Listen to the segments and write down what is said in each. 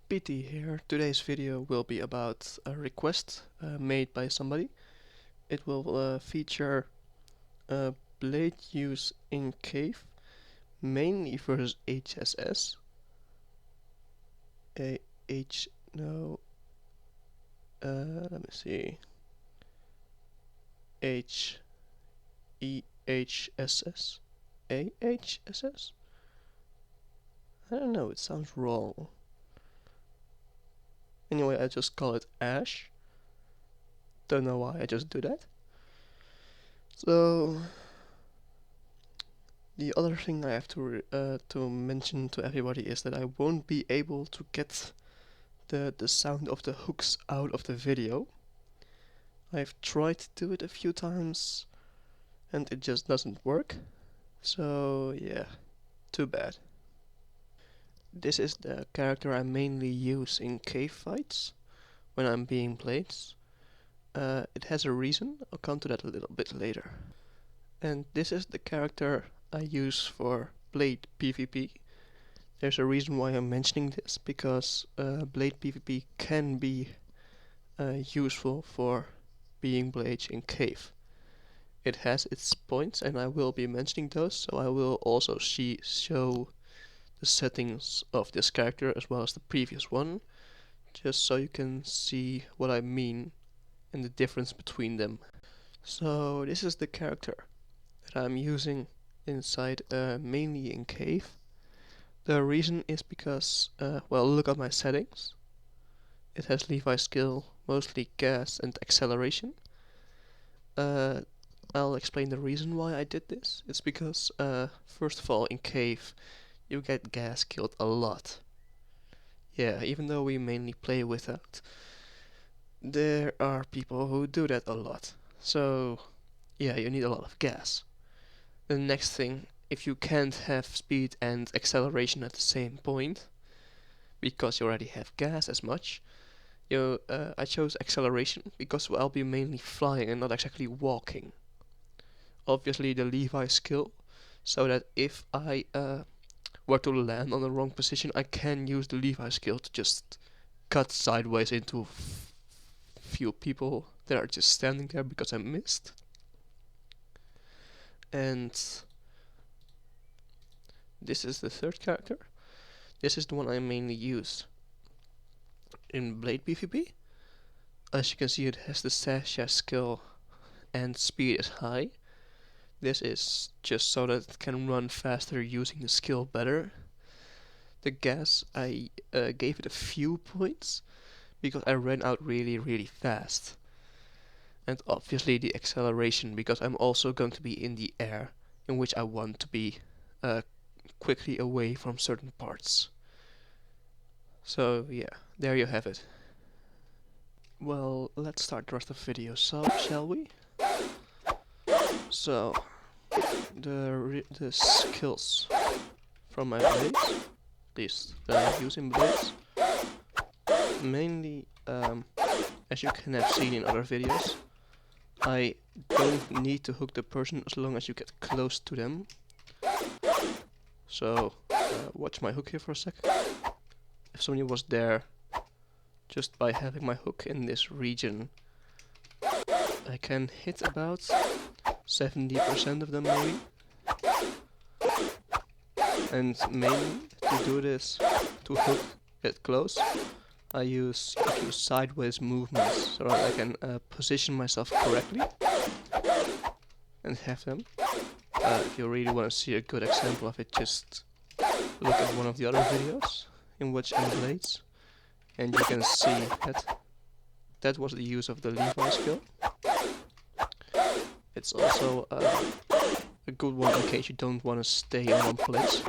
PT here. Today's video will be about a request made by somebody. It will feature blade use in cave, mainly versus HSS. Let me see. HEHSS? AHSS? I don't know, it sounds wrong. Anyway, I just call it Ash. Don't know why I just do that. So the other thing I have to mention to everybody is that I won't be able to get the sound of the hooks out of the video. I've tried to do it a few times and it just doesn't work. So yeah, too bad. This is the character I mainly use in cave fights when I'm being blades. It has a reason, I'll come to that a little bit later. And this is the character I use for blade PvP. There's a reason why I'm mentioning this, because blade PvP can be useful for being blades in cave. It has its points and I will be mentioning those, so I will also show the settings of this character as well as the previous one, just so you can see what I mean and the difference between them. So this is the character that I'm using inside mainly in cave. The reason is because, well, look at my settings. It has Levi skill, mostly gas and acceleration. I'll explain the reason why I did this. It's because, first of all, in cave you get gas killed a lot. Yeah, even though we mainly play without, there are people who do that a lot. So yeah, you need a lot of gas. The next thing, if you can't have speed and acceleration at the same point, because you already have gas as much, I chose acceleration because I'll be mainly flying and not exactly walking. Obviously the Levi skill, so that if I were to land on the wrong position, I can use the Levi skill to just cut sideways into few people that are just standing there because I missed. And this is the third character. This is the one I mainly use in blade PvP. As you can see, it has the Sasha skill and speed is high. This is just so that it can run faster using the skill better. The gas, I gave it a few points because I ran out really fast. And obviously the acceleration, because I'm also going to be in the air, in which I want to be quickly away from certain parts. So yeah, there you have it. Well, let's start the rest of the video, so shall we? So the skills from my blades, at least that I use in blades, mainly as you can have seen in other videos, I don't need to hook the person as long as you get close to them. So watch my hook here for a second. If somebody was there, just by having my hook in this region, I can hit about 70% of them maybe. And mainly to do this, to hook it close, I use a few sideways movements so that I can position myself correctly and have them. If you really want to see a good example of it, just look at one of the other videos in which I'm blades, and you can see that that was the use of the Levi skill. It's also a good one in case you don't want to stay in one place.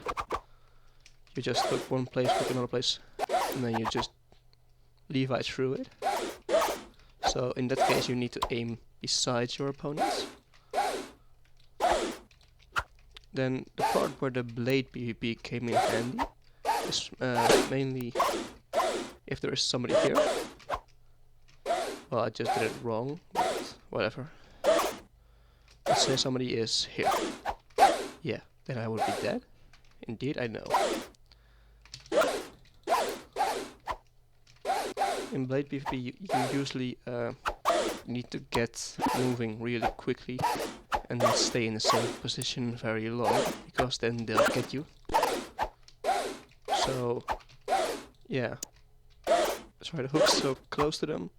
You just hook one place, hook another place, and then you just Levi through it. So in that case you need to aim besides your opponents. Then the part where the blade PvP came in handy is mainly if there is somebody here. Well, I just did it wrong, but whatever. Let's say somebody is here. Yeah, then I would be dead. Indeed, I know. in Blade PvP you usually need to get moving really quickly and not stay in the same position very long, because then they'll get you. So yeah, try the hooks so close to them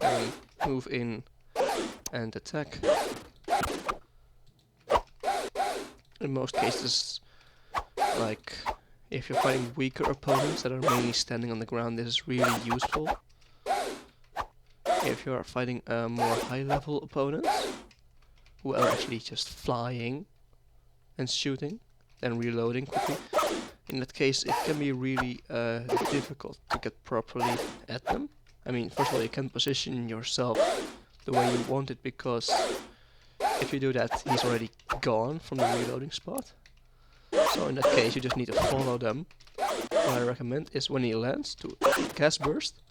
and move in and attack. In most cases, like if you're fighting weaker opponents that are mainly standing on the ground, this is really useful. If you are fighting more high-level opponents who are actually just flying and shooting and reloading quickly, in that case it can be really difficult to get properly at them. I mean, first of all, you can position yourself the way you want it, because if you do that, he's already gone from the reloading spot. So in that case, you just need to follow them. What I recommend is when he lands, to gas burst,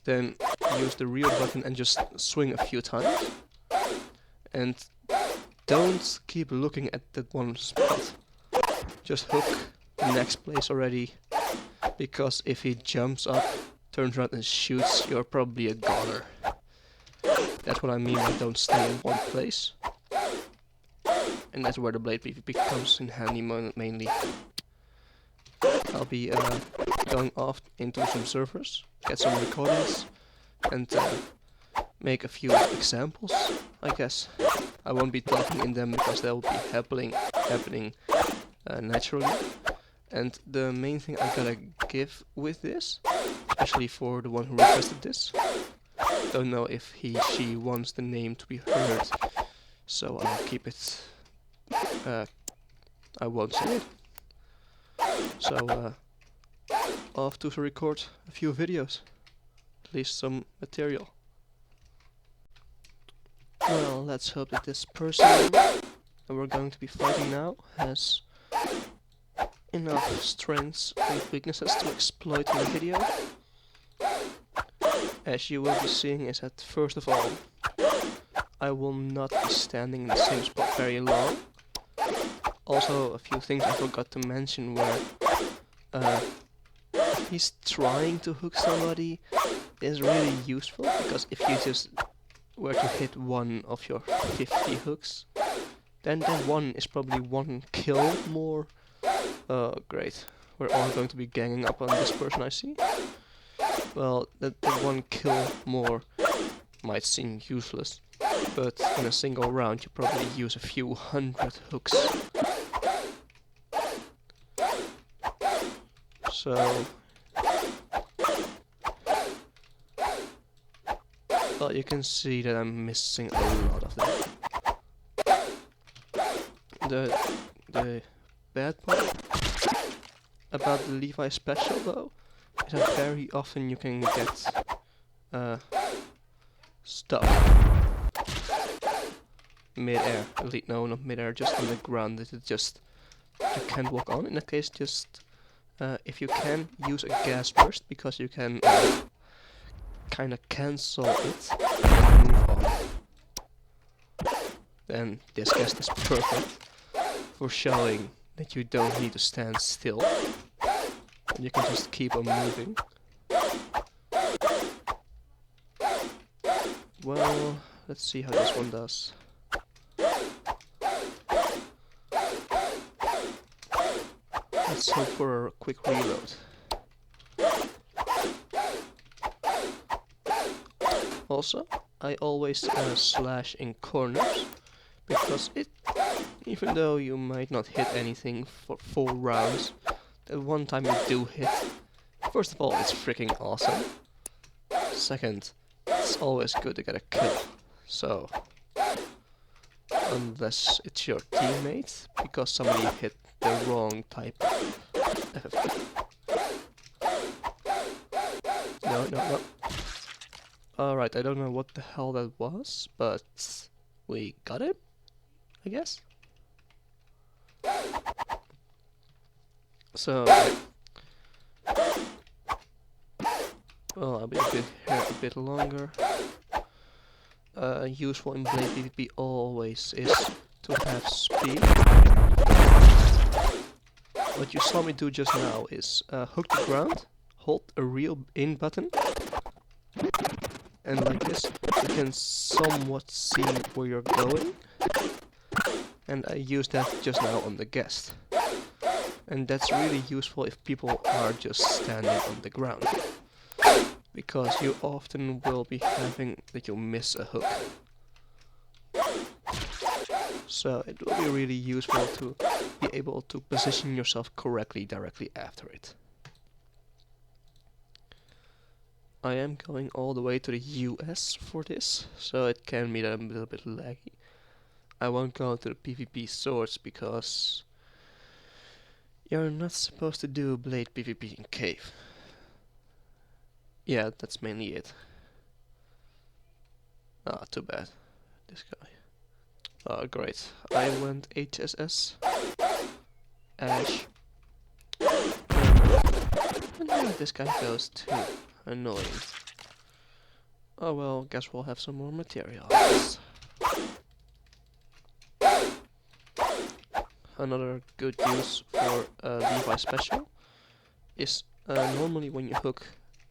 then use the rear button and just swing a few times. And don't keep looking at that one spot. Just hook the next place already, because if he jumps up, turns around and shoots, you're probably a goner. That's what I mean by don't stay in one place. And that's where the Blade PvP comes in handy mainly. I'll be going off into some servers, get some recordings, and make a few examples, I guess. I won't be talking in them because they'll be happening naturally. And the main thing I gotta give with this, especially for the one who requested this, don't know if she wants the name to be heard, so I'll keep it, I won't say it. So off to record a few videos, at least some material. Well, let's hope that this person that we're going to be fighting now has enough strengths and weaknesses to exploit in the video. As you will be seeing is that, first of all, I will not be standing in the same spot very long. Also, a few things I forgot to mention were if he's trying to hook somebody, is really useful, because if you just were to hit one of your 50 hooks, then that one is probably one kill more. Oh, great. We're all going to be ganging up on this person, I see. Well, that one kill more might seem useless, but in a single round you probably use a few hundred hooks. So, well, you can see that I'm missing a lot of them. The bad part about the Levi special, though, is that very often you can get stuck mid-air. No, not mid-air, just on the ground. That it just you can't walk on. In that case, just if you can, use a gas burst, because you can kind of cancel it and move on. Then this gas is perfect for showing that you don't need to stand still, and you can just keep on moving. Well, let's see how this one does. Let's hope for a quick reload. Also, I always slash in corners, because even though you might not hit anything for 4 rounds, that one time you do hit, first of all, it's freaking awesome. Second, it's always good to get a kill. So, unless it's your teammate, because somebody hit the wrong type of FFP. No. Alright, I don't know what the hell that was, but we got it, I guess. So, well, I'll be here a bit longer. Useful in Blade PvP always is to have speed. What you saw me do just now is hook the ground hold a real in button, and like this you can somewhat see where you're going, and I used that just now on the guest. And that's really useful if people are just standing on the ground, because you often will be having that you miss a hook. So it will be really useful to be able to position yourself correctly directly after it. I am going all the way to the US for this, so it can be a little bit laggy. I won't go to the PvP swords because you're not supposed to do blade PvP in cave. Yeah, that's mainly it. Ah, too bad. This guy. Oh, great. I went HSS. Ash. And now this guy goes too. Annoying. Oh well, guess we'll have some more materials. Another good use for Levi Special is normally when you hook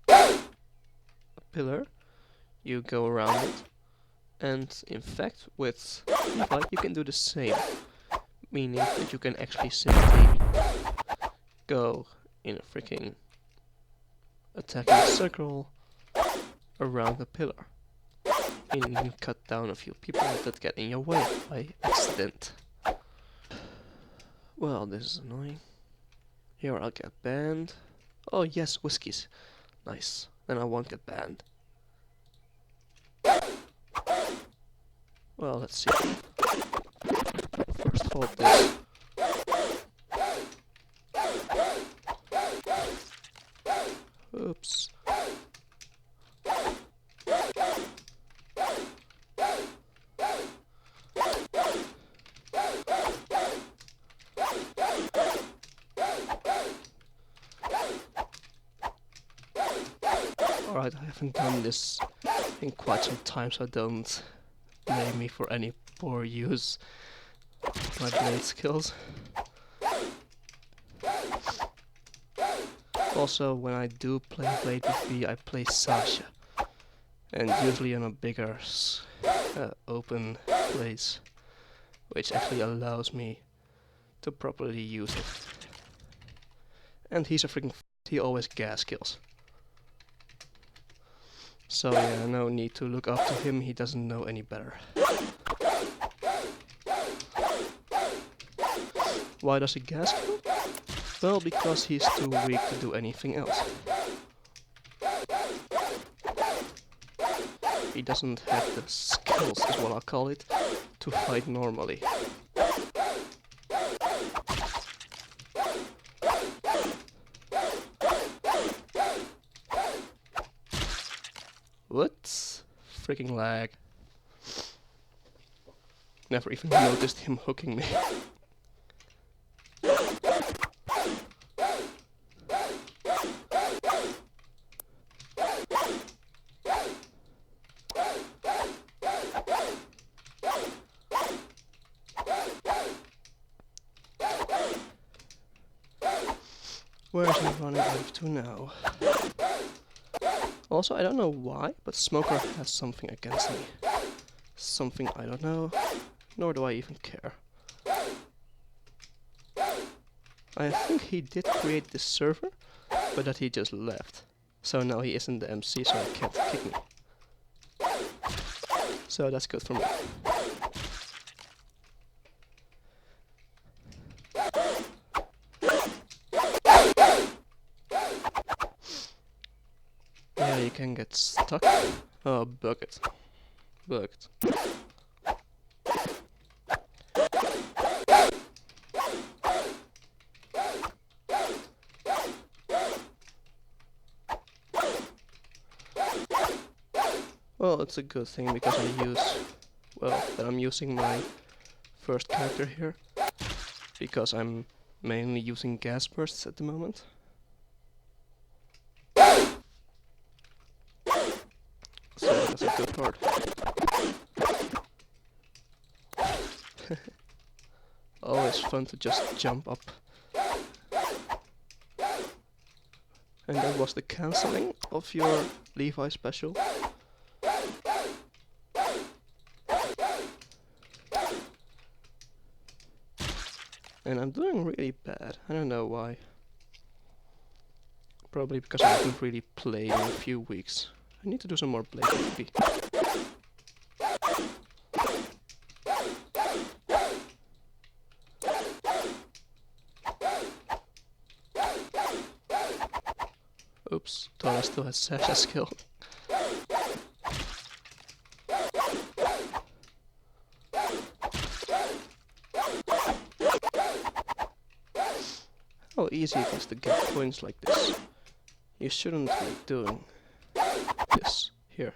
a pillar, you go around it. And in fact, with Levi you can do the same, meaning that you can actually simply go in a freaking attacking circle around the pillar, and you can cut down a few people that get in your way by accident. Well, this is annoying. Here I'll get banned. Oh yes, whiskies. Nice. Then I won't get banned. Well, let's see. First of all, this. Oops. Alright, I haven't done this in quite some time, so don't blame me for any poor use of my blade skills. Also, when I do play Blade PvP, I play Sasha, and usually in a bigger open place, which actually allows me to properly use it. And he's a freaking he always gas kills. So yeah, no need to look up to him, he doesn't know any better. Why does he gas kill? Well, because he's too weak to do anything else. He doesn't have the skills, is what I'll call it, to fight normally. What? Freaking lag. Never even noticed him hooking me. Where is he running off to now? Also, I don't know why, but Smoker has something against me. Something I don't know, nor do I even care. I think he did create this server, but that he just left. So now he isn't the MC, so he can't kick me. So that's good for me. Yeah, you can get stuck. Oh, bucket. Bucket. Well, it's a good thing because I'm using my first character here, because I'm mainly using gas bursts at the moment. So that's a good part. Always fun to just jump up And that was the cancelling of your Levi special. And I'm doing really bad. I don't know why. Probably because I haven't really played in a few weeks. I need to do some more Blade PvP. Oops, thought I still had Sasha skill. How easy it is to get points like this. You shouldn't be doing this here.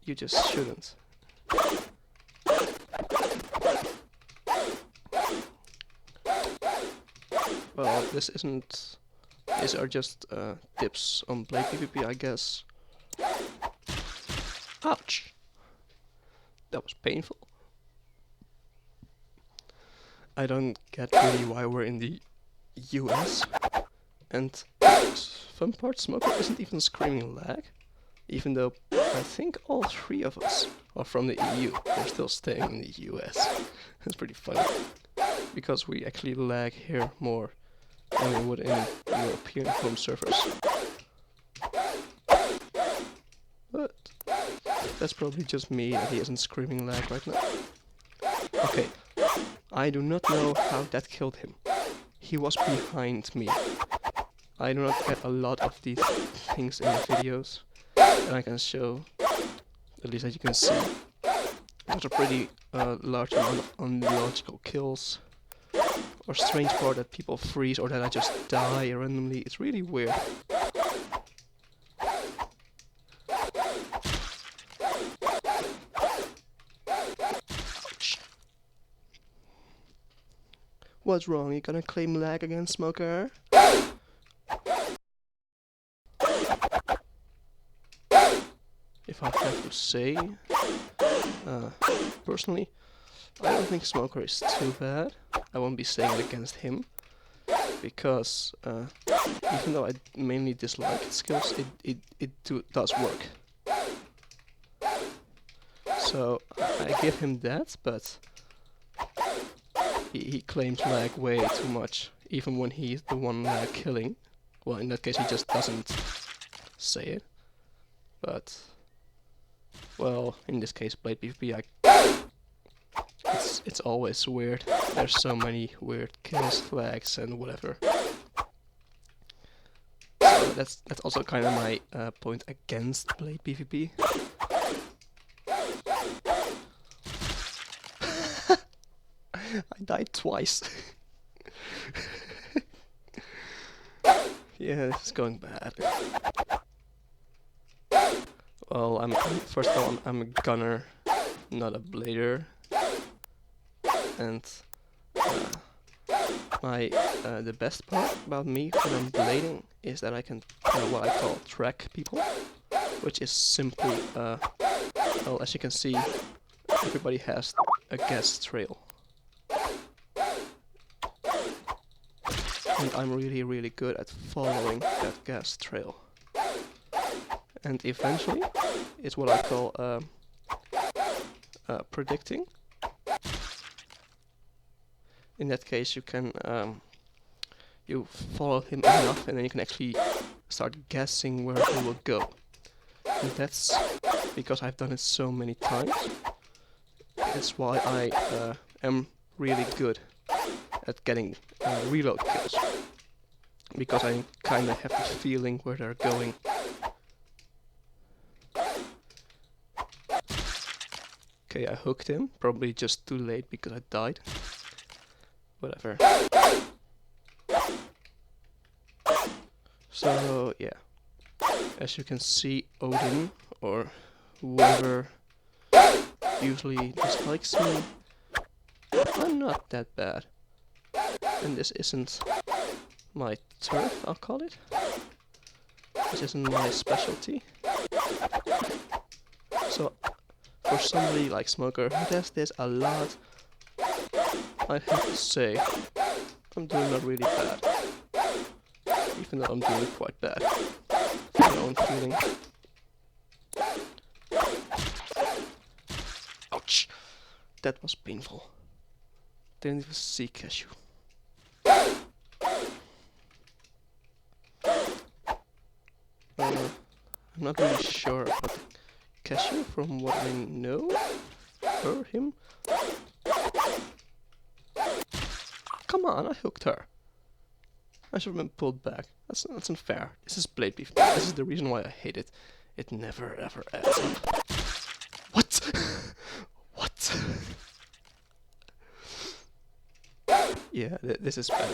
You just shouldn't. Well, this isn't... These are just tips on Blade PvP, I guess. Ouch! That was painful. I don't get really why we're in the US. And fun part, Smoker isn't even screaming lag. Even though I think all three of us are from the EU. They're still staying in the US. It's pretty funny. Because we actually lag here more than we would in European home servers. But that's probably just me that he isn't screaming lag right now. Okay, I do not know how that killed him. He was behind me. I do not get a lot of these things in the videos that I can show, at least as you can see. There's a pretty large amount of unlogical kills, or strange part that people freeze, or that I just die randomly. It's really weird. Ouch. What's wrong? You gonna claim lag again, Smoker? If I have to say, personally, I don't think Smoker is too bad. I won't be saying it against him, because even though I mainly dislike its skills, it does work. So I give him that, but he claims lag way too much, even when he's the one lag killing. Well, in that case he just doesn't say it, but... Well, in this case, Blade PvP, it's always weird. There's so many weird kills, lags, and whatever. So that's also kind of my point against Blade PvP. I died twice. Yeah, this is going bad. Well, first of all, I'm a gunner, not a blader, and the best part about me when I'm blading is that I can what I call track people, which is simply well, as you can see, everybody has a gas trail, and I'm really good at following that gas trail. And eventually, it's what I call predicting. In that case, you can you follow him enough, and then you can actually start guessing where he will go. And that's because I've done it so many times. That's why I am really good at getting reload kills, because I kind of have the feeling where they're going. Okay, I hooked him, probably just too late because I died. Whatever. So, yeah. As you can see, Odin, or whoever usually dislikes me, I'm not that bad. And this isn't my turf, I'll call it. This isn't my specialty. So, for somebody like Smoker who does this a lot, I have to say, I'm doing not really bad. He even though I'm doing quite bad. My own feeling. Ouch! That was painful. Didn't even see cashew. I'm not really sure about the cashew from what I know. Her, him. Come on, I hooked her. I should have been pulled back. That's unfair. This is blade beef. This is the reason why I hate it. It never ever adds up. What? What? Yeah, this is bad.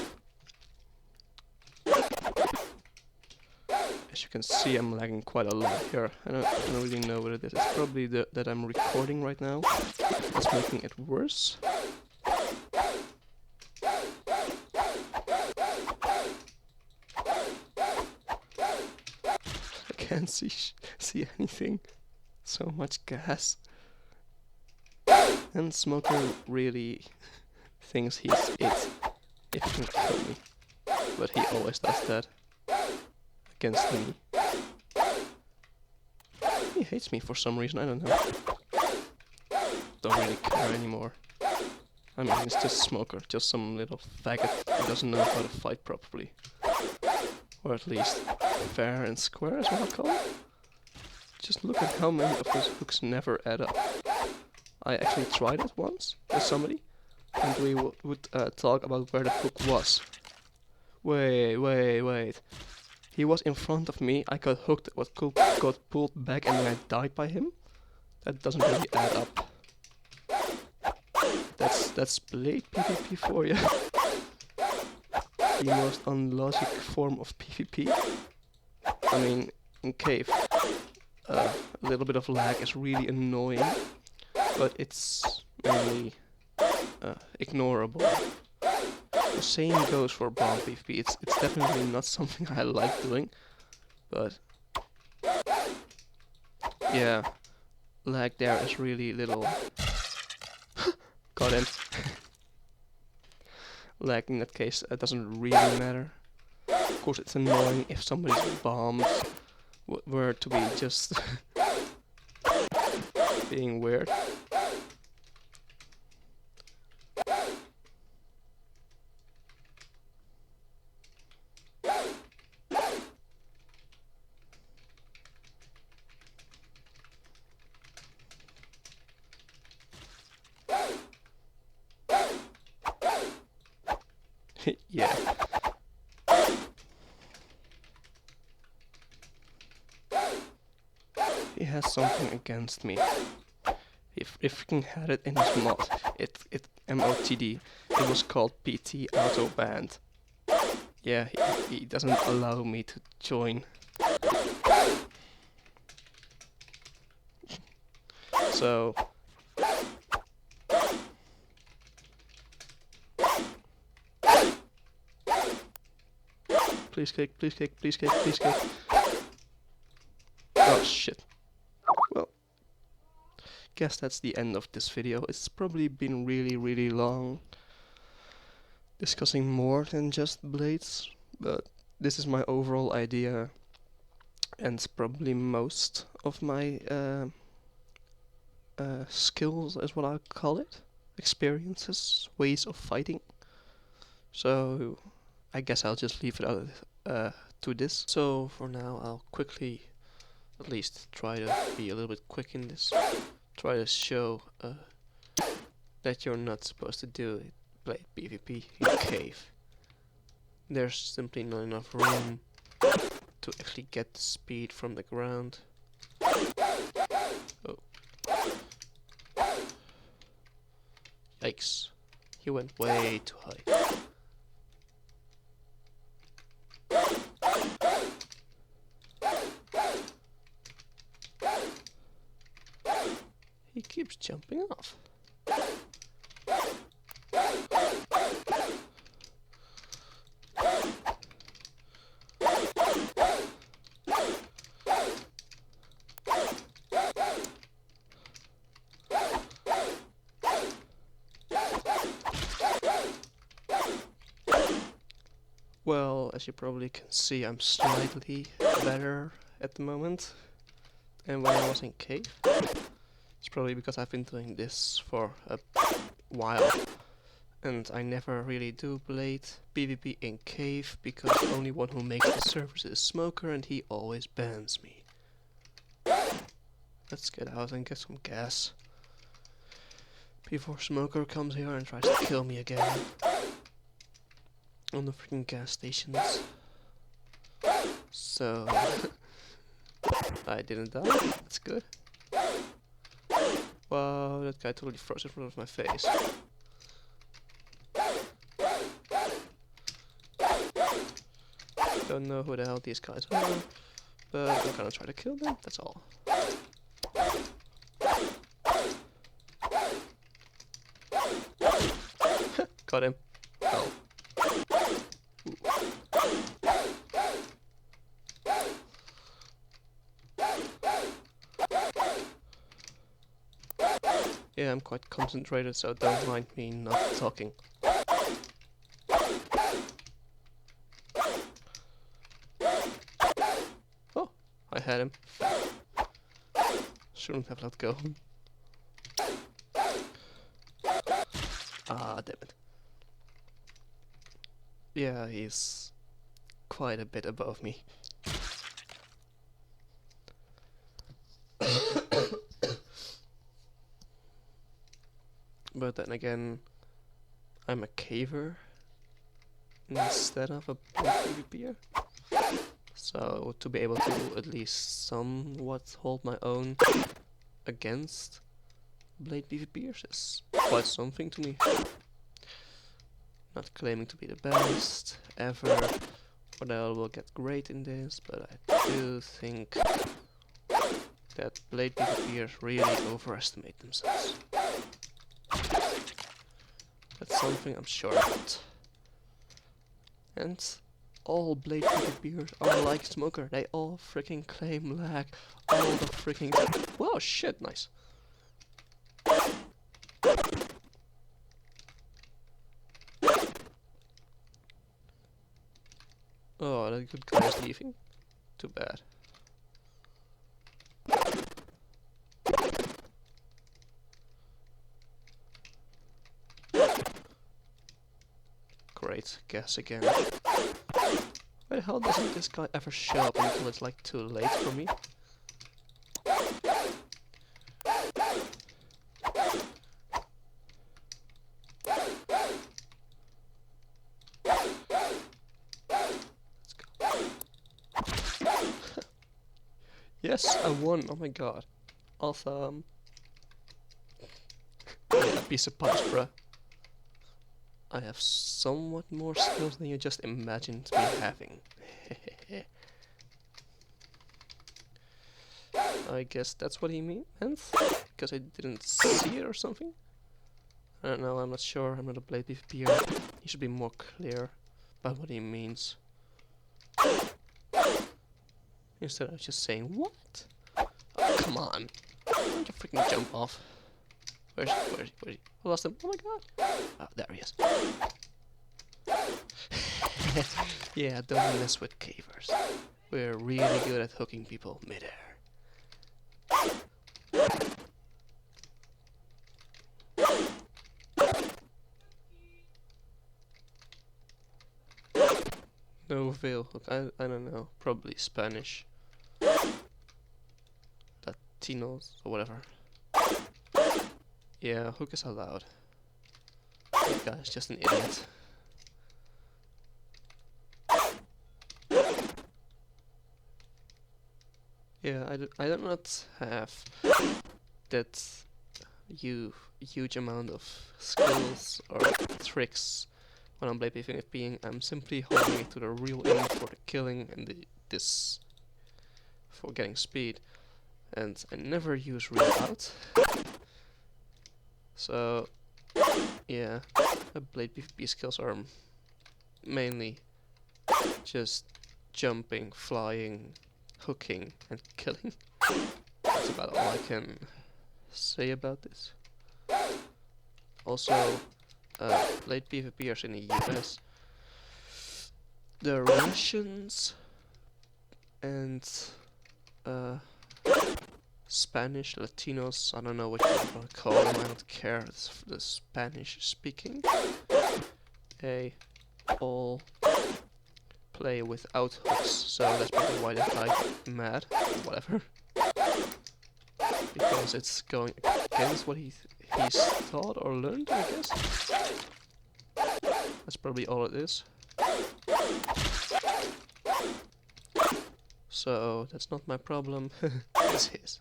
As you can see, I'm lagging quite a lot here. I don't really know what it is. It's probably that I'm recording right now. That's making it worse. I can't see anything. So much gas. And Smoker really thinks he's it if he can kill me. But he always does that. Against me. He hates me for some reason, I don't know. Don't really care anymore. I mean, it's just Smoker, just some little faggot who doesn't know how to fight properly. Or at least fair and square is what I call it. Just look at how many of those hooks never add up. I actually tried it once with somebody, and we would talk about where the hook was. Wait. He was in front of me, I got hooked, got pulled back, and then I died by him? That doesn't really add up. That's blade PvP for you. The most unlogic form of PvP. I mean, in cave, a little bit of lag is really annoying, but it's mainly ignorable. The same goes for bomb PvP. It's definitely not something I like doing, but yeah, lag there is really little. Got him. Lag in that case doesn't really matter. Of course, it's annoying if somebody's bombs were to be just being weird. Yeah. He has something against me. If he had it in his mod, it MOTD. It was called PT Auto Band. Yeah, he doesn't allow me to join. So please cake, please cake, please cake, please cake. Oh shit. Well, guess that's the end of this video. It's probably been really long, discussing more than just blades, but this is my overall idea, and probably most of my skills is what I call it, experiences, ways of fighting. So I guess I'll just leave it out to this. So for now I'll quickly, at least try to be a little bit quick in this, try to show that you're not supposed to do it, play PvP in a cave. There's simply not enough room to actually get the speed from the ground. Oh. Yikes. He went way too high. He keeps jumping off. Well, as you probably can see, I'm slightly better at the moment than when I was in cave. It's probably because I've been doing this for a while, and I never really do blade PvP in cave because the only one who makes the servers is Smoker, and he always bans me. Let's get out and get some gas before Smoker comes here and tries to kill me again on the freaking gas stations. So I didn't die. That's good. Wow, that guy totally froze in front of my face. Don't know who the hell these guys are, but I'm gonna try to kill them, that's all. Got him. Oh. Yeah, I'm quite concentrated, so don't mind me not talking. Oh, I had him. Shouldn't have let go. Ah, damn it. Yeah, he's quite a bit above me. But then again, I'm a caver instead of a PvPer. So to be able to at least somewhat hold my own against blade PvPers is quite something to me. Not claiming to be the best ever, or that I will get great in this, but I do think that blade PvPers really overestimate themselves. That's something I'm sure about. And all blade PvPers are like Smoker. They all freaking claim lag all the freaking time. Wow, shit, nice. Oh, that good guy is leaving. Too bad. Great, guess again. Why the hell doesn't this guy ever show up until it's like too late for me? Yes, I won, oh my god. Awesome. Yeah, piece of punch, bruh. I have somewhat more skills than you just imagined me having. I guess that's what he meant? Because I didn't see it or something? I don't know, I'm not sure, I'm not a blade PvPer. He should be more clear about what he means. Instead of just saying, what? Oh, come on. Why don't you freaking jump off? Where's he? I lost him. Oh my god. Oh, there he is. Yeah, don't mess with cavers. We're really good at hooking people midair. No veil hook. I don't know. Probably Spanish. Latinos or whatever. Yeah, hook is allowed. That guy's just an idiot. Yeah, I do not have that huge amount of skills or tricks when I'm blade PvPing. I'm simply holding it to the real aim for the killing and this for getting speed, and I never use real out. So yeah, my blade PvP skills are mainly just jumping, flying, hooking, and killing. That's about all I can say about this. Also, blade PvPers in the US the Russians and Spanish, Latinos, I don't know what you want to call them, I don't care, it's the Spanish speaking. They all play without hooks, so that's probably why they're like mad, whatever. Because it's going against what he's taught or learned, I guess. That's probably all it is. So that's not my problem, it's his.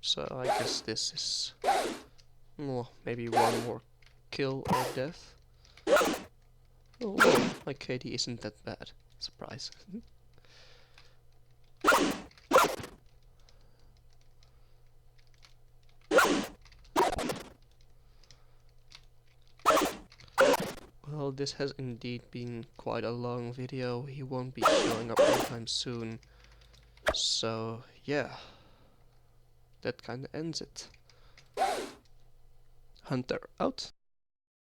So I guess this is maybe one more kill or death. Oh, my KD isn't that bad. Surprise. Well, this has indeed been quite a long video. He won't be showing up anytime soon. So, yeah. That kinda ends it. Hunter out.